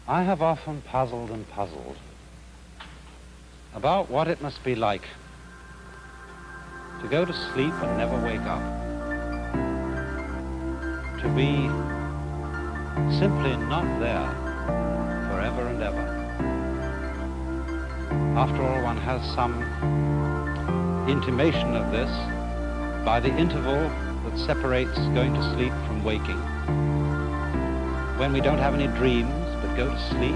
I have often puzzled and puzzled about what it must be like to go to sleep and never wake up, to be simply not there forever and ever. After all, one has some intimation of this by the interval that separates going to sleep from waking, when we don't have any dreams but go to sleep,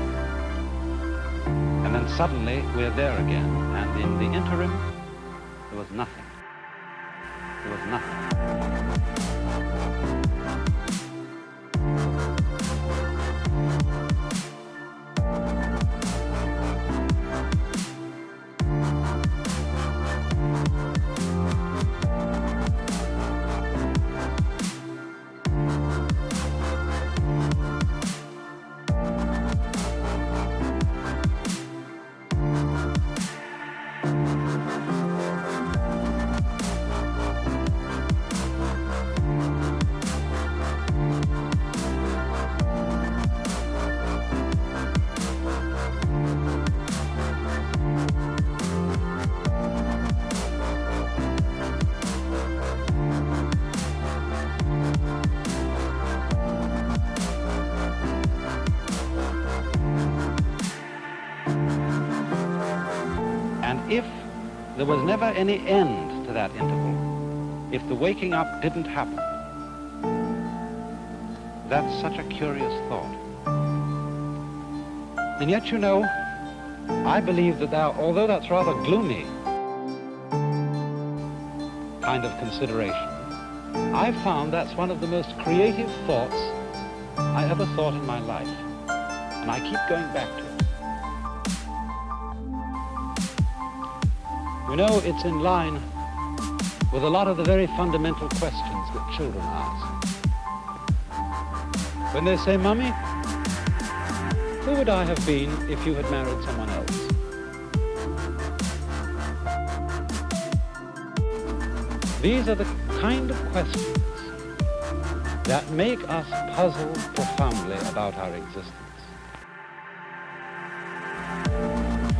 and then suddenly we're there again, and in the interim there was nothing. There was nothing. If there was never any end to that interval, if the waking up didn't happen, that's such a curious thought. And yet, you know, I believe that although that's rather gloomy kind of consideration, I've found that's one of the most creative thoughts I ever thought in my life. And I keep going back to it. You know, it's in line with a lot of the very fundamental questions that children ask. When they say, "Mummy, who would I have been if you had married someone else?" These are the kind of questions that make us puzzle profoundly about our existence.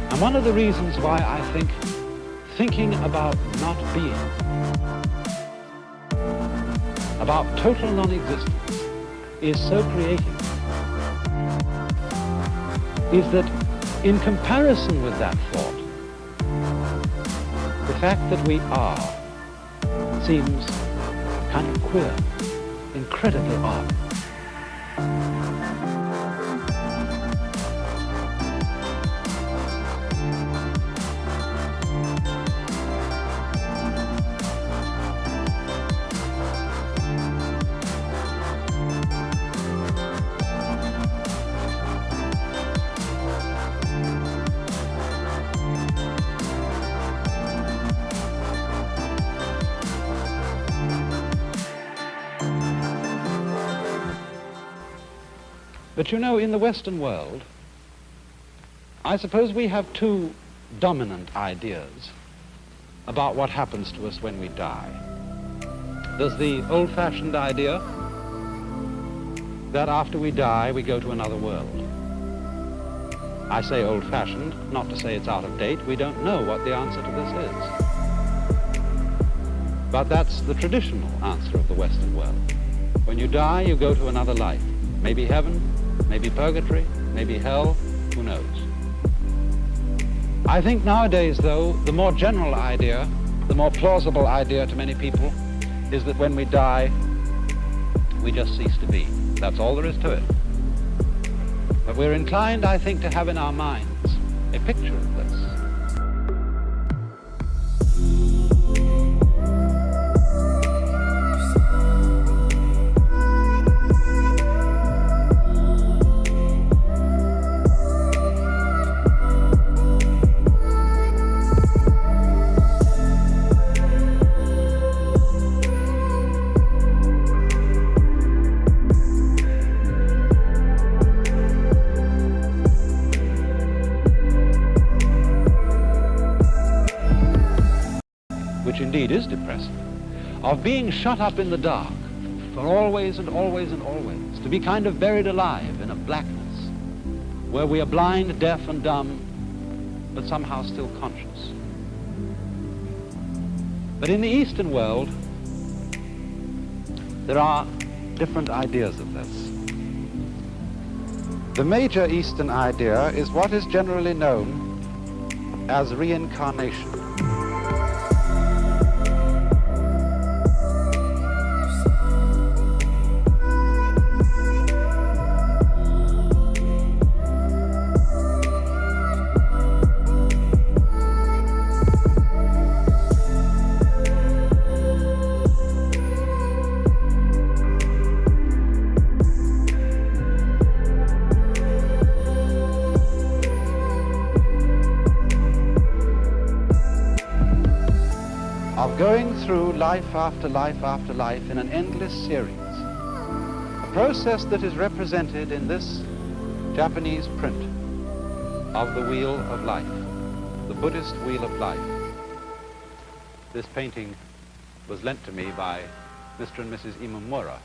And one of the reasons why I think thinking about not being, about total non-existence, is so creative, is that in comparison with that thought, the fact that we are seems kind of queer, incredibly odd. But you know, in the Western world, I suppose we have two dominant ideas about what happens to us when we die. There's the old-fashioned idea that after we die, we go to another world. I say old-fashioned, not to say it's out of date. We don't know what the answer to this is. But that's the traditional answer of the Western world. When you die, you go to another life. Maybe heaven, maybe purgatory, maybe hell, who knows? I think nowadays, though, the more general idea, the more plausible idea to many people, is that when we die, we just cease to be. That's all there is to it. But we're inclined, I think, to have in our minds a picture of this. Which indeed is depressing, of being shut up in the dark for always and always and always, to be kind of buried alive in a blackness where we are blind, deaf, and dumb, but somehow still conscious. But in the Eastern world, there are different ideas of this. The major Eastern idea is what is generally known as reincarnation. Of going through life after life after life in an endless series. A process that is represented in this Japanese print of the Wheel of Life, the Buddhist Wheel of Life. This painting was lent to me by Mr. and Mrs. Imamura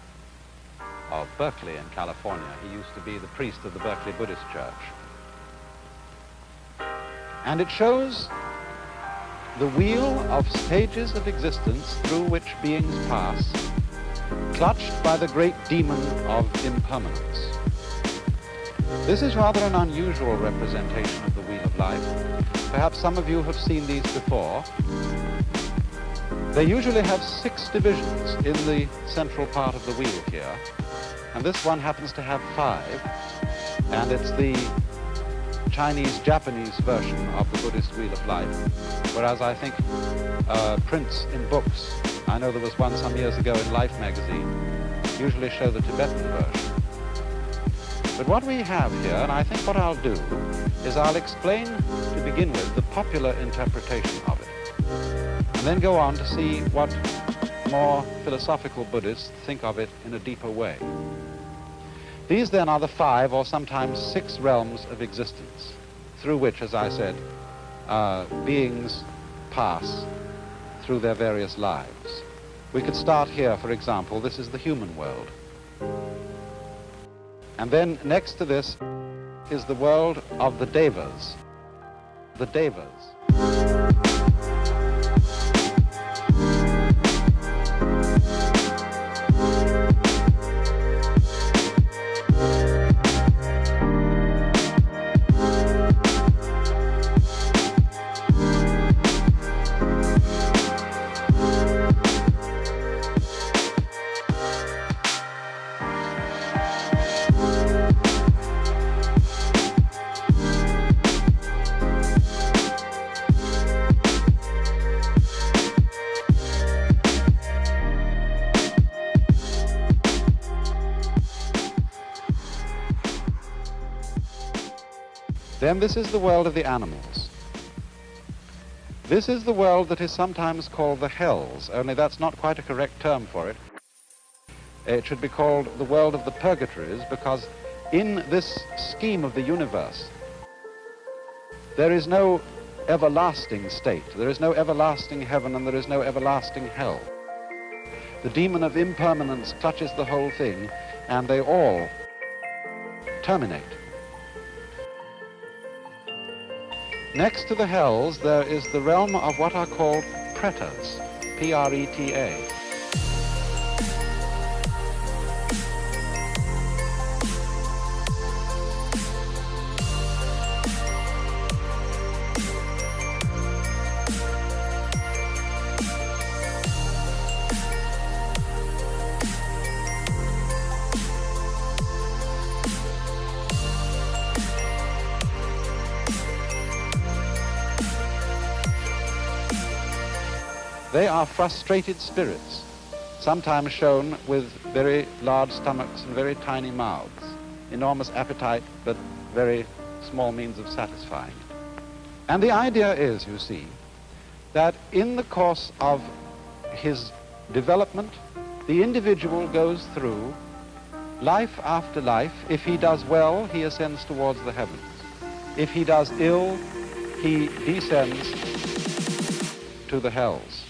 of Berkeley in California. He used to be the priest of the Berkeley Buddhist Church. And it shows the wheel of stages of existence through which beings pass, clutched by the great demon of impermanence. This is rather an unusual representation of the Wheel of Life. Perhaps some of you have seen these before. They usually have 6 divisions in the central part of the wheel here, and this one happens to have 5, and it's the Chinese-Japanese version of the Buddhist Wheel of Life, whereas I think prints in books, I know there was one some years ago in Life magazine, usually show the Tibetan version. But what we have here, and I think what I'll do, is I'll explain to begin with the popular interpretation of it, and then go on to see what more philosophical Buddhists think of it in a deeper way. These then are the 5 or sometimes 6 realms of existence through which, as I said, beings pass through their various lives. We could start here, for example. This is the human world. And then next to this is the world of the devas. The devas. Then this is the world of the animals. This is the world that is sometimes called the hells, only that's not quite a correct term for it. It should be called the world of the purgatories, because in this scheme of the universe, there is no everlasting state. There is no everlasting heaven and there is no everlasting hell. The demon of impermanence clutches the whole thing, and they all terminate. Next to the hells, there is the realm of what are called pretas, P-R-E-T-A. They are frustrated spirits, sometimes shown with very large stomachs and very tiny mouths, enormous appetite, but very small means of satisfying. And the idea is, you see, that in the course of his development, the individual goes through life after life. If he does well, he ascends towards the heavens. If he does ill, he descends to the hells.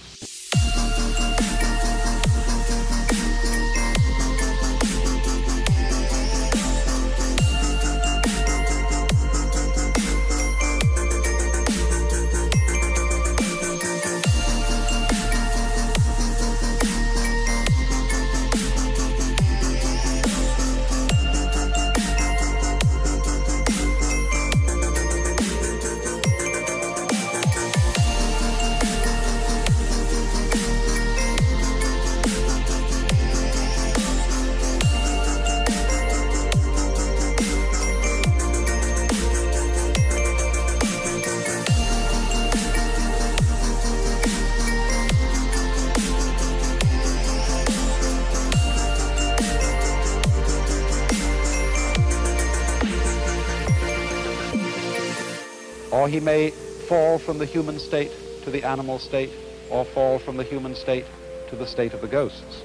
or he may fall from the human state to the animal state, or fall from the human state to the state of the ghosts.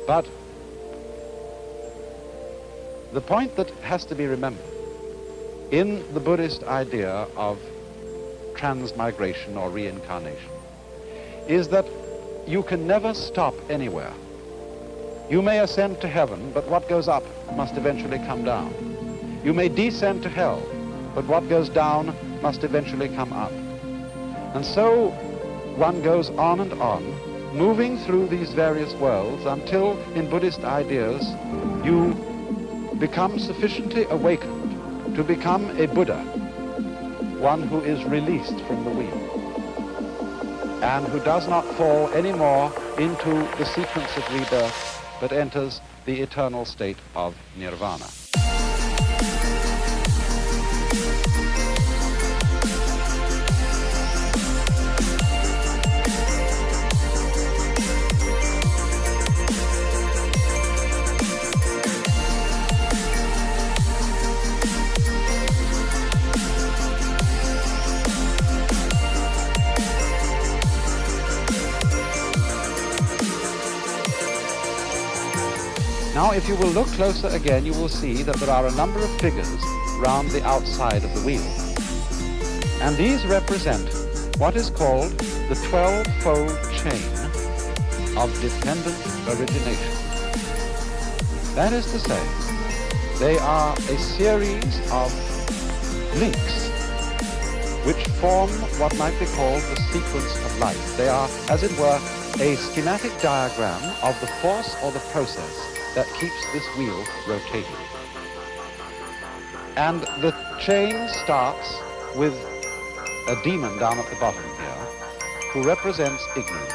But the point that has to be remembered in the Buddhist idea of transmigration or reincarnation is that you can never stop anywhere. You may ascend to heaven, but what goes up must eventually come down. You may descend to hell, but what goes down must eventually come up. And so one goes on and on, moving through these various worlds until, in Buddhist ideas, you become sufficiently awakened to become a Buddha, one who is released from the wheel, and who does not fall anymore into the sequence of rebirth, but enters the eternal state of nirvana. Now, if you will look closer again, you will see that there are a number of figures round the outside of the wheel. And these represent what is called the 12-fold chain of dependent origination. That is to say, they are a series of links which form what might be called the sequence of life. They are, as it were, a schematic diagram of the force or the process that keeps this wheel rotating. And the chain starts with a demon down at the bottom here who represents ignorance,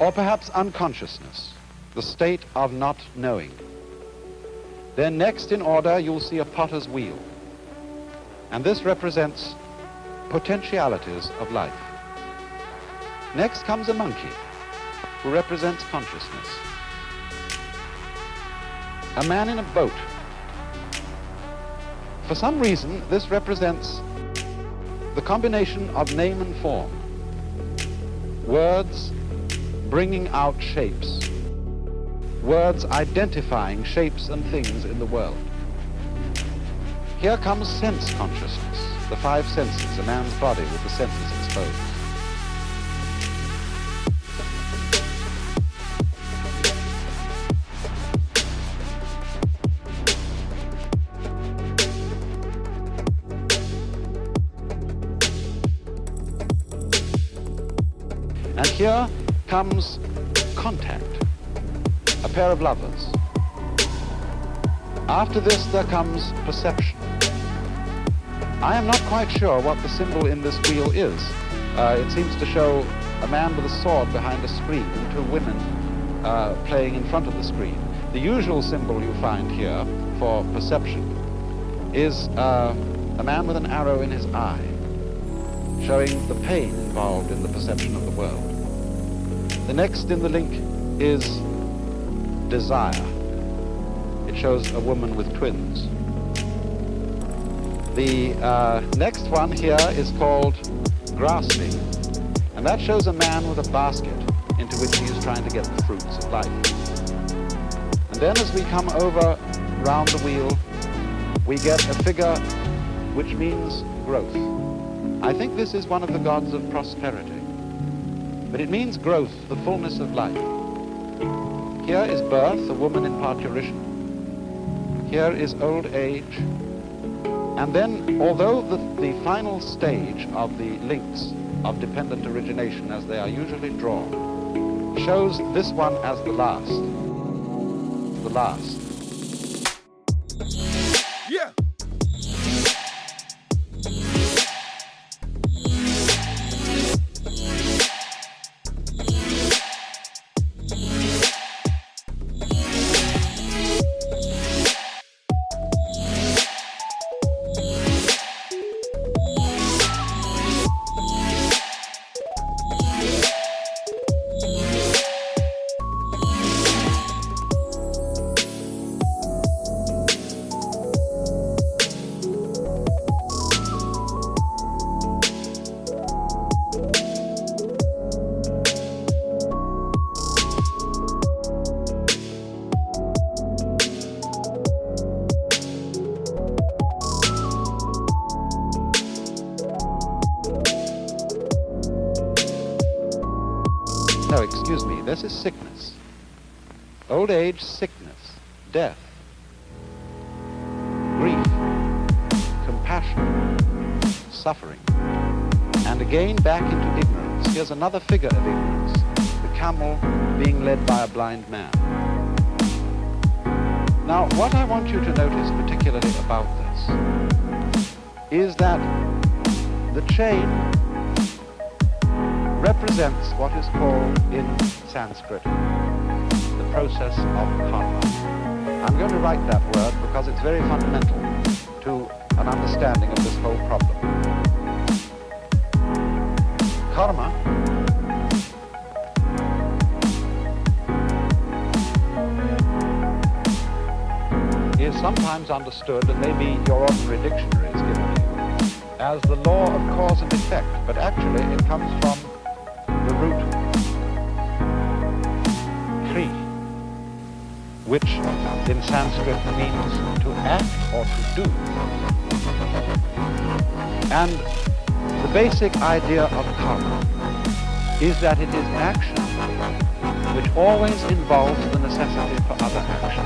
or perhaps unconsciousness, the state of not knowing. Then next in order you'll see a potter's wheel, and this represents potentialities of life. Next comes a monkey who represents consciousness. A man in a boat. For some reason, this represents the combination of name and form. Words bringing out shapes. Words identifying shapes and things in the world. Here comes sense consciousness, the five senses, a man's body with the senses exposed. And here comes contact, a pair of lovers. After this there comes perception. I am not quite sure what the symbol in this wheel is. It seems to show a man with a sword behind a screen and two women playing in front of the screen. The usual symbol you find here for perception is a man with an arrow in his eye, showing the pain involved in the perception of the world. The next in the link is desire. It shows a woman with twins. The next one here is called grasping, and that shows a man with a basket into which he is trying to get the fruits of life. And then as we come over round the wheel, we get a figure which means growth. I think this is one of the gods of prosperity, but it means growth, the fullness of life. Here is birth, a woman in parturition. Here is old age. And then, although the final stage of the links of dependent origination, as they are usually drawn, shows this one as the last. The last. Yeah. excuse me, this is sickness. Old age, sickness, death, grief, compassion, suffering. And again back into ignorance. Here's another figure of ignorance, the camel being led by a blind man. Now, what I want you to notice particularly about this is that the chain represents what is called in Sanskrit the process of karma. I'm going to write that word because it's very fundamental to an understanding of this whole problem. Karma is sometimes understood, and maybe your ordinary dictionary is given to you, as the law of cause and effect, but actually it comes from the root kri, which in Sanskrit means to act or to do. And the basic idea of karma is that it is action which always involves the necessity for other action.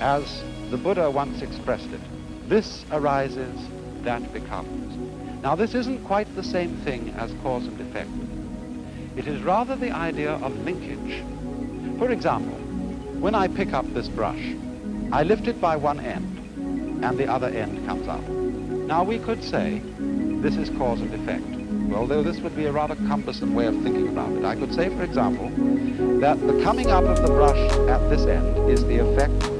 As the Buddha once expressed it, this arises, that becomes. Now this isn't quite the same thing as cause and effect. It is rather the idea of linkage. For example, when I pick up this brush, I lift it by one end, and the other end comes up. Now we could say, this is cause and effect. Well, though this would be a rather cumbersome way of thinking about it. I could say, for example, that the coming up of the brush at this end is the effect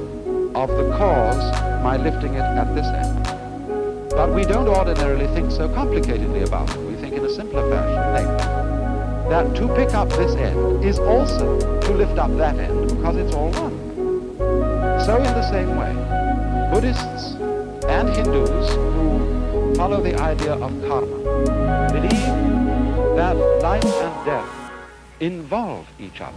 of the cause, my lifting it at this end. But we don't ordinarily think so complicatedly about it. We think in a simpler fashion, namely, that to pick up this end is also to lift up that end because it's all one. So in the same way, Buddhists and Hindus who follow the idea of karma believe that life and death involve each other.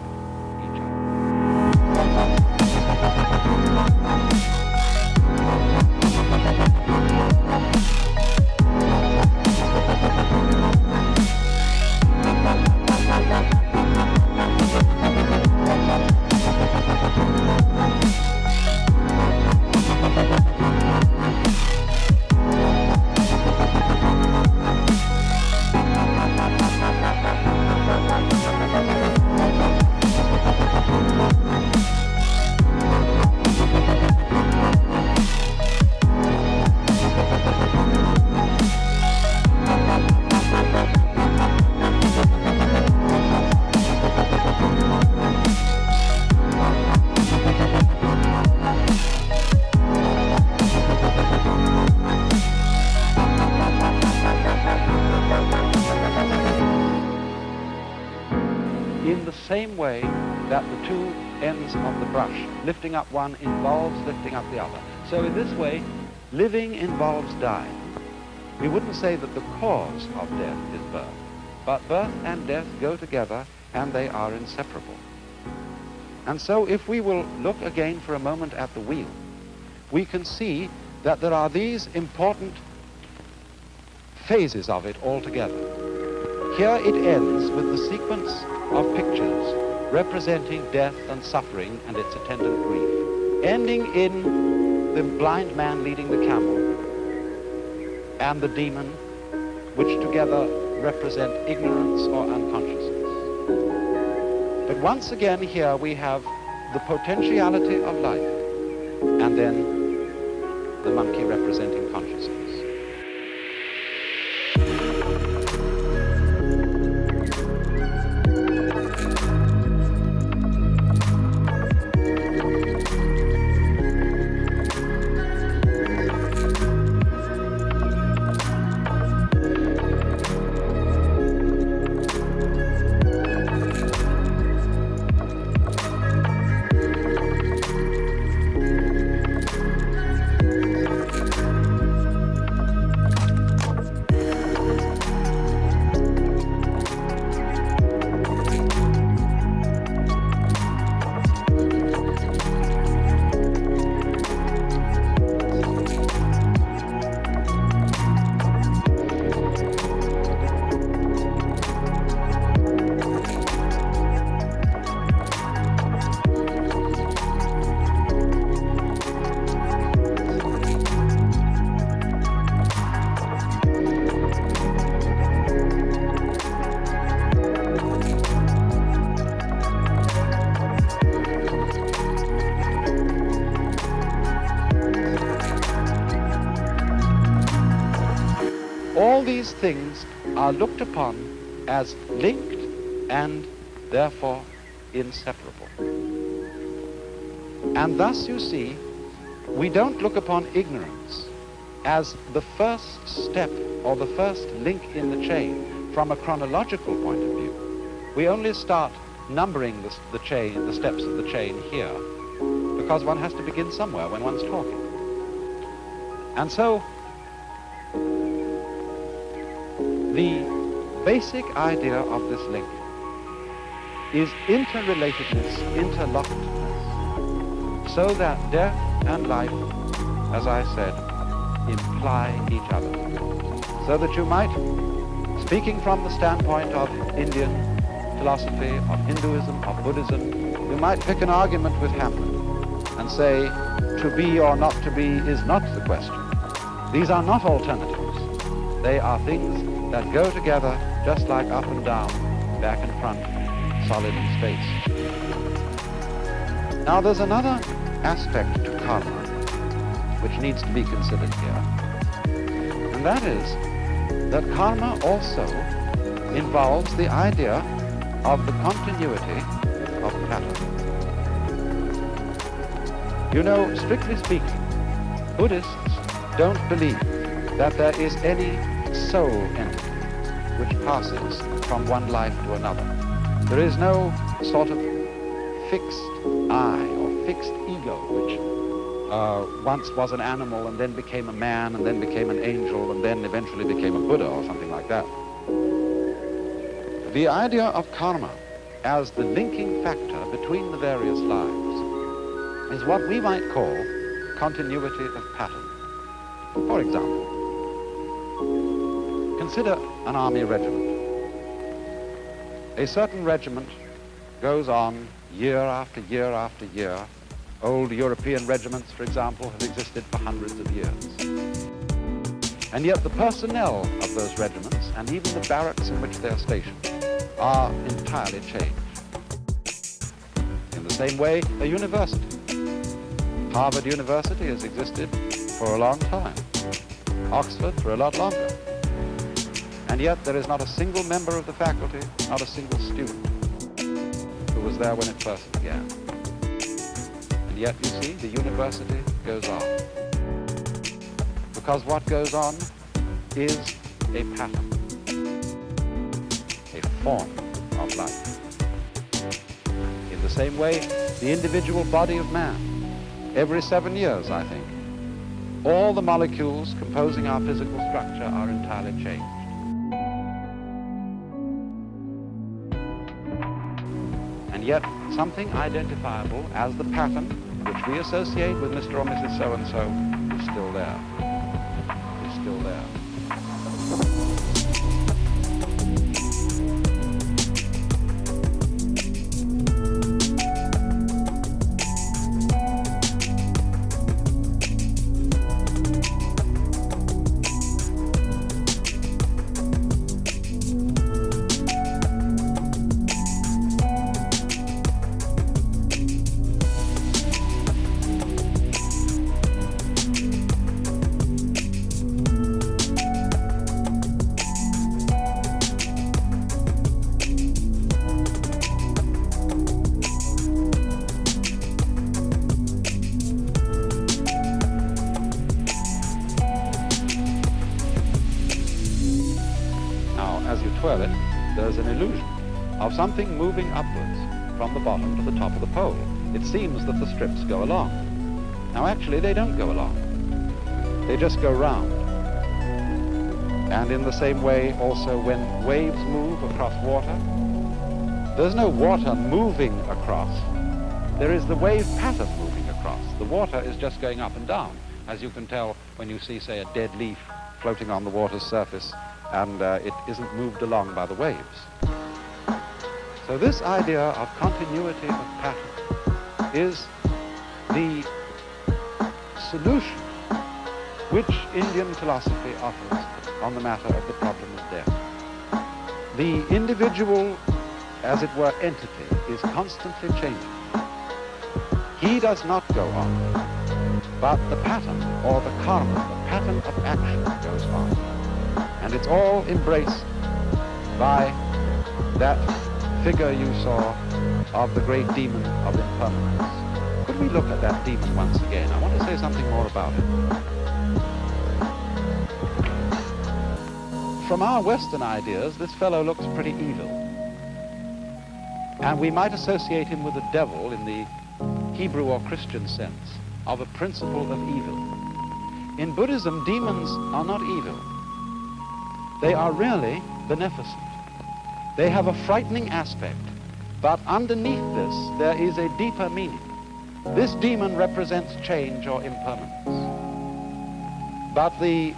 In the same way that the two ends of the brush, lifting up one involves lifting up the other. So in this way, living involves dying. We wouldn't say that the cause of death is birth, but birth and death go together and they are inseparable. And so if we will look again for a moment at the wheel, we can see that there are these important phases of it all together. Here it ends with the sequence of pictures representing death and suffering and its attendant grief, ending in the blind man leading the camel and the demon, which together represent ignorance or unconsciousness. But once again here we have the potentiality of life and then the monkey representing consciousness. these things are looked upon as linked and therefore inseparable. And thus, you see, we don't look upon ignorance as the first step or the first link in the chain from a chronological point of view. We only start numbering the steps of the chain here, because one has to begin somewhere when one's talking. And so, the basic idea of this link is interrelatedness, interlockedness, so that death and life, as I said, imply each other. So that you might, speaking from the standpoint of Indian philosophy, of Hinduism, of Buddhism, you might pick an argument with Hamlet and say, to be or not to be is not the question. These are not alternatives. They are things that go together just like up and down, back and front, solid and space. Now there's another aspect to karma which needs to be considered here, and that is that karma also involves the idea of the continuity of pattern. You know, strictly speaking, Buddhists don't believe that there is any soul entity which passes from one life to another. There is no sort of fixed I or fixed ego which once was an animal and then became a man and then became an angel and then eventually became a Buddha or something like that. The idea of karma as the linking factor between the various lives is what we might call continuity of pattern. For example, consider an army regiment. A certain regiment goes on year after year after year. Old European regiments, for example, have existed for hundreds of years. And yet the personnel of those regiments, and even the barracks in which they're stationed, are entirely changed. In the same way, a university. Harvard University has existed for a long time. Oxford for a lot longer. And yet there is not a single member of the faculty, not a single student, who was there when it first began. And yet, you see, the university goes on. Because what goes on is a pattern, a form of life. In the same way, the individual body of man, every 7 years, I think, all the molecules composing our physical structure are entirely changed. And yet, something identifiable as the pattern which we associate with Mr. or Mrs. So-and-so is still there. Is still there. Twirl it, there's an illusion of something moving upwards from the bottom to the top of the pole. It seems that the strips go along. Now actually they don't go along. They just go round. And in the same way also when waves move across water, there's no water moving across. There is the wave pattern moving across. The water is just going up and down, as you can tell when you see, say, a dead leaf floating on the water's surface and it isn't moved along by the waves. So this idea of continuity of pattern is the solution which Indian philosophy offers on the matter of the problem of death. The individual, as it were, entity is constantly changing. He does not go on, but the pattern or the karma, the pattern of action goes on. And it's all embraced by that figure you saw of the great demon of impermanence. Could we look at that demon once again? I want to say something more about it. From our Western ideas, this fellow looks pretty evil. And we might associate him with the devil in the Hebrew or Christian sense of a principle of evil. In Buddhism, demons are not evil. They are really beneficent. They have a frightening aspect, but underneath this, there is a deeper meaning. This demon represents change or impermanence. But the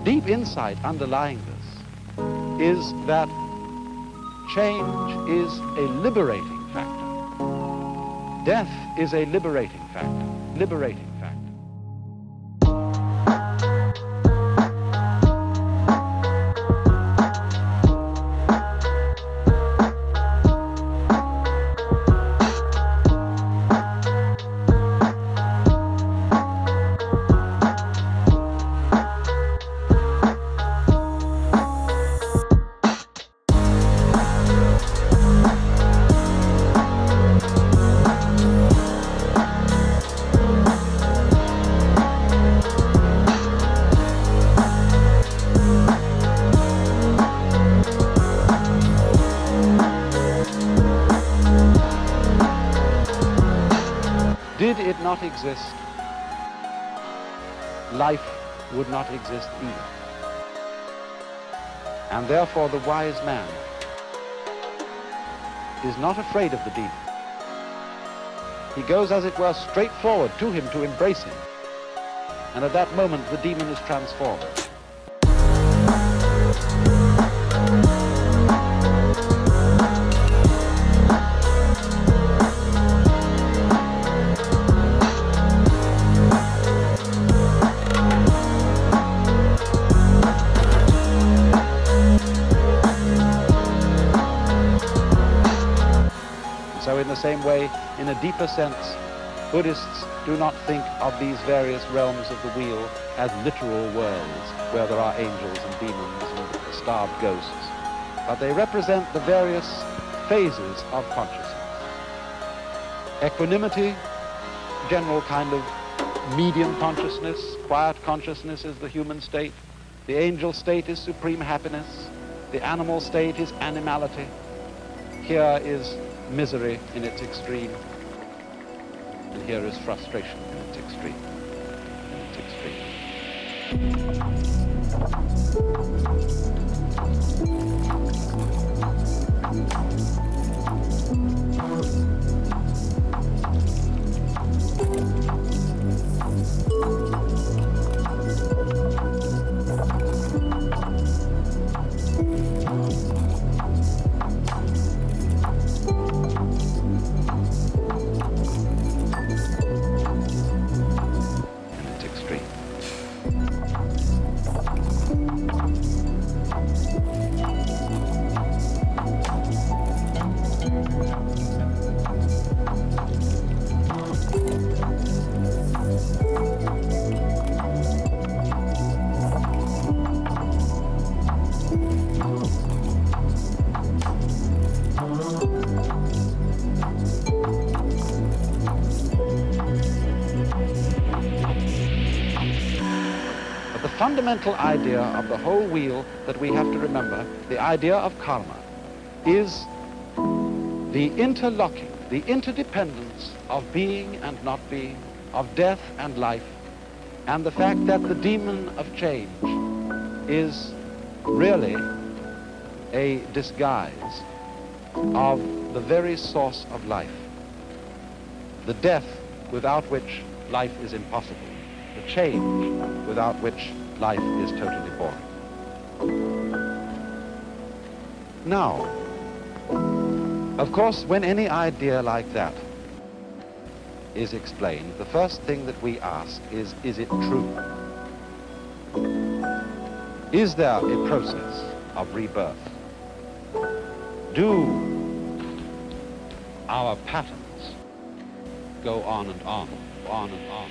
deep insight underlying this is that change is a liberating factor. Death is a liberating factor. Liberating factor. Did it not exist, life would not exist either. And therefore the wise man is not afraid of the demon. He goes, as it were, straight forward to him to embrace him. And at that moment the demon is transformed. So in the same way, in a deeper sense, Buddhists do not think of these various realms of the wheel as literal worlds where there are angels and demons and starved ghosts, but they represent the various phases of consciousness. Equanimity, general kind of medium consciousness, quiet consciousness is the human state. The angel state is supreme happiness. The animal state is animality. Here is misery in its extreme, and here is frustration in its extreme. The fundamental idea of the whole wheel that we have to remember, the idea of karma, is the interlocking, the interdependence of being and not being, of death and life, and the fact that the demon of change is really a disguise of the very source of life, the death without which life is impossible, the change without which life is totally boring. Now, of course, when any idea like that is explained, the first thing that we ask is it true? Is there a process of rebirth? Do our patterns go on and on and on?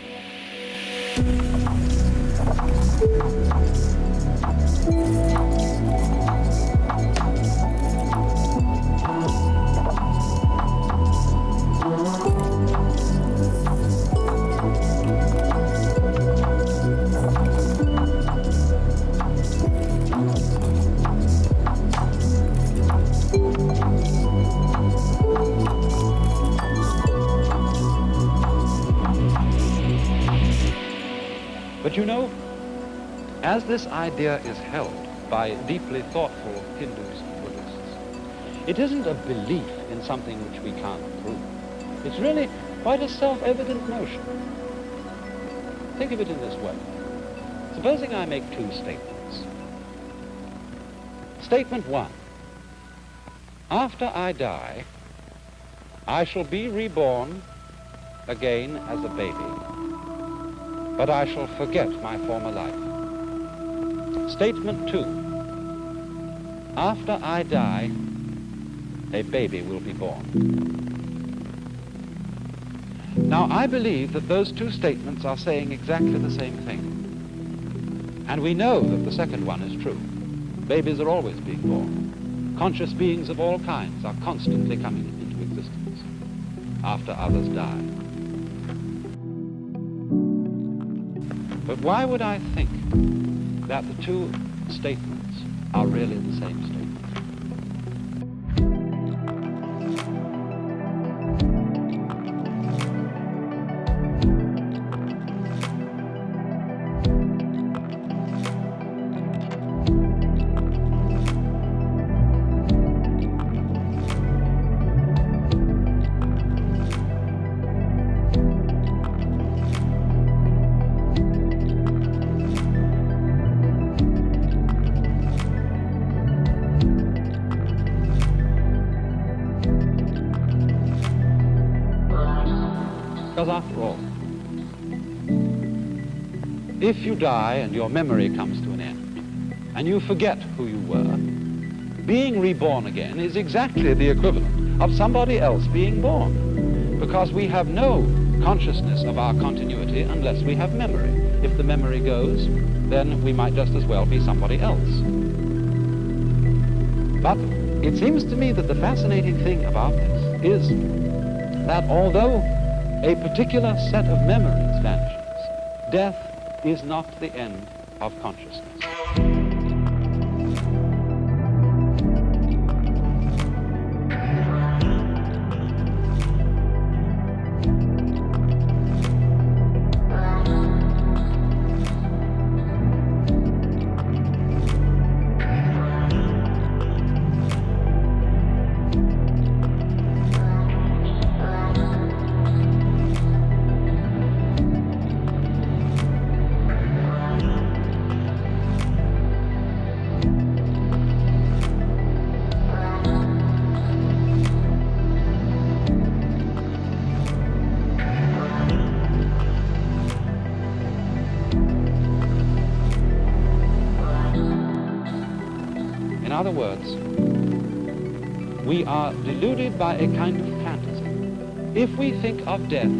But you know, as this idea is held by deeply thoughtful Hindus and Buddhists, it isn't a belief in something which we can't prove. It's really quite a self-evident notion. Think of it in this way. Supposing I make two statements. Statement one: after I die, I shall be reborn again as a baby, but I shall forget my former life. Statement two: after I die, a baby will be born. Now, I believe that those two statements are saying exactly the same thing. And we know that the second one is true. Babies are always being born. Conscious beings of all kinds are constantly coming into existence after others die. But why would I think that the two statements are really the same statement? Because after all, if you die and your memory comes to an end, and you forget who you were, being reborn again is exactly the equivalent of somebody else being born, because we have no consciousness of our continuity unless we have memory. If the memory goes, then we might just as well be somebody else. But it seems to me that the fascinating thing about this is that although a particular set of memories vanishes, death is not the end of consciousness. In other words, we are deluded by a kind of fantasy if we think of death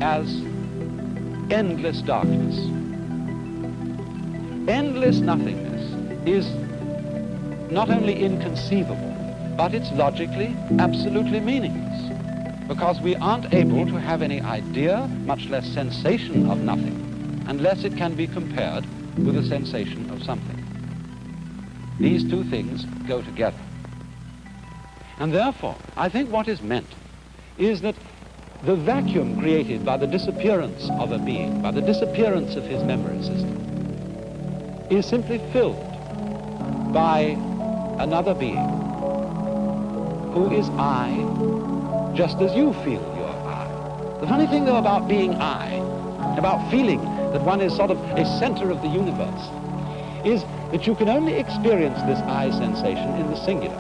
as endless darkness. Endless nothingness is not only inconceivable, but it's logically absolutely meaningless, because we aren't able to have any idea, much less sensation of nothing, unless it can be compared with a sensation of something. These two things go together. And therefore, I think what is meant is that the vacuum created by the disappearance of a being, by the disappearance of his memory system, is simply filled by another being who is I, just as you feel you're I. The funny thing, though, about being I, about feeling that one is sort of a center of the universe, is that you can only experience this I sensation in the singular.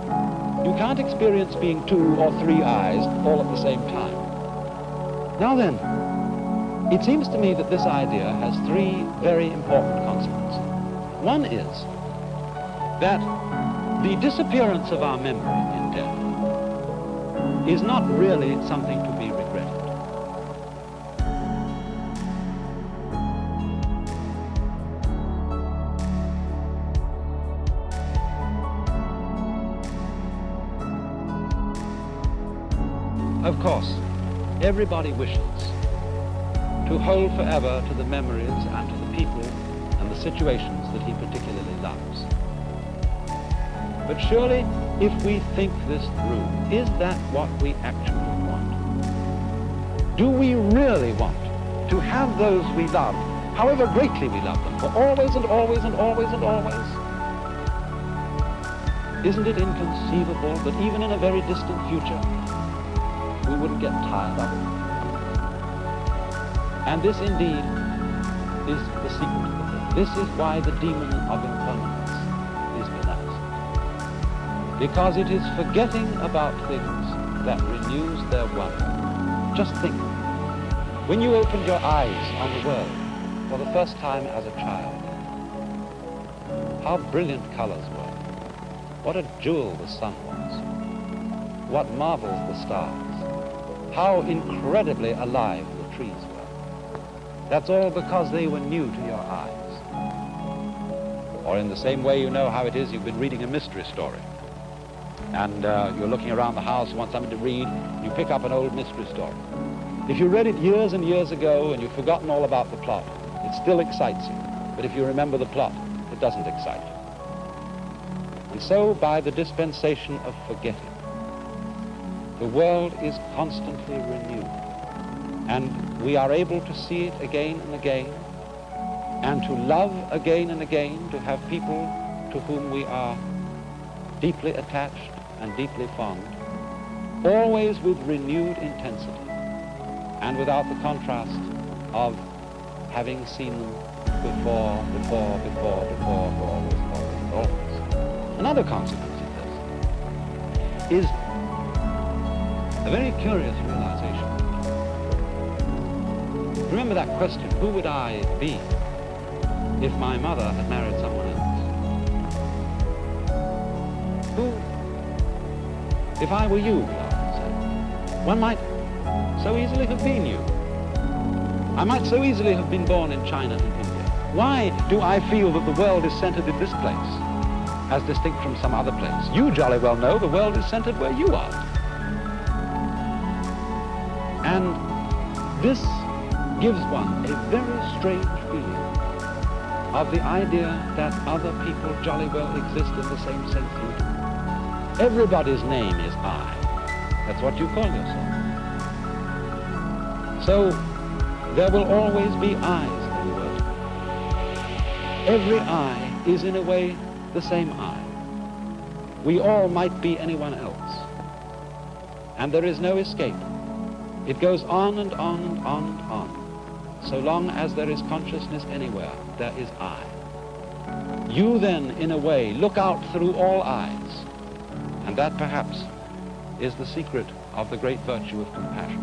You can't experience being two or three I's all at the same time. Now then, it seems to me that this idea has three very important consequences. One is that the disappearance of our memory in death is not really something to be regretted. Of course, everybody wishes to hold forever to the memories and to the people and the situations that he particularly loves. But surely, if we think this through, is that what we actually want? Do we really want to have those we love, however greatly we love them, for always and always and always and always? Isn't it inconceivable that even in a very distant future, we wouldn't get tired of it? And this indeed is the secret of the thing. This is why the demon of impermanence is menaced. Because it is forgetting about things that renews their wonder. Just think, when you opened your eyes on the world for the first time as a child, how brilliant colors were. What a jewel the sun was. What marvels the stars. How incredibly alive the trees were. That's all because they were new to your eyes. Or in the same way, you know how it is, you've been reading a mystery story. And you're looking around the house, you want something to read, you pick up an old mystery story. If you read it years and years ago and you've forgotten all about the plot, it still excites you. But if you remember the plot, it doesn't excite you. And so, by the dispensation of forgetting, the world is constantly renewed. And we are able to see it again and again, and to love again and again, to have people to whom we are deeply attached and deeply fond, always with renewed intensity, and without the contrast of having seen them before, always. Another consequence of this is a very curious realization. Remember that question, who would I be if my mother had married someone else? Who, if I were you, we often say, one might so easily have been you. I might so easily have been born in China and India. Why do I feel that the world is centered in this place, as distinct from some other place? You jolly well know the world is centered where you are. And this gives one a very strange feeling of the idea that other people jolly well exist in the same sense you do. Everybody's name is I. That's what you call yourself. So there will always be I's in the world. Every I is in a way the same I. We all might be anyone else. And there is no escape. It goes on and on and on and on. So long as there is consciousness anywhere, there is I. You then, in a way, look out through all eyes. And that perhaps is the secret of the great virtue of compassion.